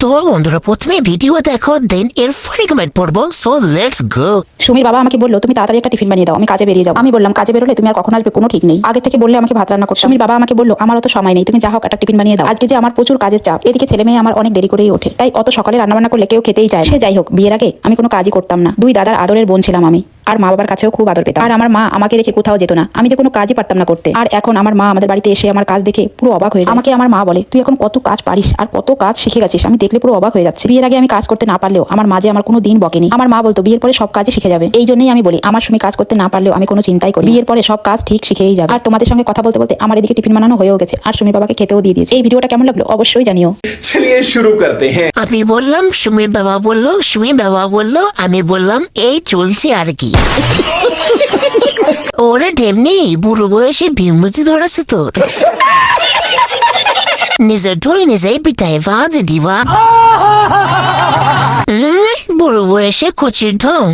তো বন্ধুরা প্রথমে ভিডিও দেখো দেন এর ফলে কমেন্ট পড়বো, সো লেটস গো। সুমির বাবা আমাকে বললো তুমি তাড়াতাড়ি একটা টিফিন বানিয়ে দাও, আমি কাজে বেরিয়ে যাও। আমি বললাম কাজে বেরোলে তুমি আর কখন আসবে কোনো ঠিক নেই, আগে থেকে বললে আমাকে ভাত রান্না করতে। সুমির বাবা আমাকে বললো আমার অত সময় নেই, তুমি যা হোক একটা টিফিন বানিয়ে দাও। আজকে যে আমার প্রচুর কাজের চাপ, এদিকে ছেলে মেয়ে আমার অনেক দেরি করেই ওঠে, তাই অত সকালে রান্না বান্না করলে কেউ খেতেই চায়। সে যাই হোক, বিয়ের আগে আমি কোনো কাজই করতাম না, দুই দাদার আদরের বোন ছিলাম আমি, আর মা বাবার কাছেও খুব আদর পেতাম। আর আমার মা আমাকে রেখে কোথাও যেত না, আমি যে কোনো কাজই পারতাম না করতে। আর এখন আমার মা আমাদের বাড়িতে এসে আমার কাজ দেখে পুরো অবাক হয়ে যায়। আমাকে আমার মা বলে তুই এখন কত কাজ পারিস আর কত কাজ শিখে গেছিস, আমি দেখলে পুরো অবাক হয়ে যাচ্ছে। বিয়ের আগে আমি কাজ করতে না পারলেও আমার মা যে আমার কোনো দিন বকেনি। আমার মা বলতো বিয়ের পরে সব কাজই শিখে যাবে। এই জন্যই আমি বলি আমার সুমি কাজ করতে না পারলেও আমি কোনো চিন্তাই করি, বিয়ের পরে সব কাজ ঠিক শিখেই যাবে। আর তোমাদের সঙ্গে কথা বলতে বলতে আমার এদিকে টিফিন বানানো হয়েও গেছে, আর সুমির বাবাকে খেতেও দিয়ে দিয়েছে। এই ভিডিওটা কেমন লাগলো অবশ্যই জানিও। चलिए शुरू करते हैं। আমি বললাম, সুমির বাবা বললো, সুমির বাবা বললো, আমি বললাম এই চলছে আর কি। ওরা তেমনি বুড়ো বয়সে বিমূর্তি ধরেছে তো, নিজের ঢোল নিজেই পিঠায় বাজে দিবা। বুড়ো বয়সে কচির ঢং।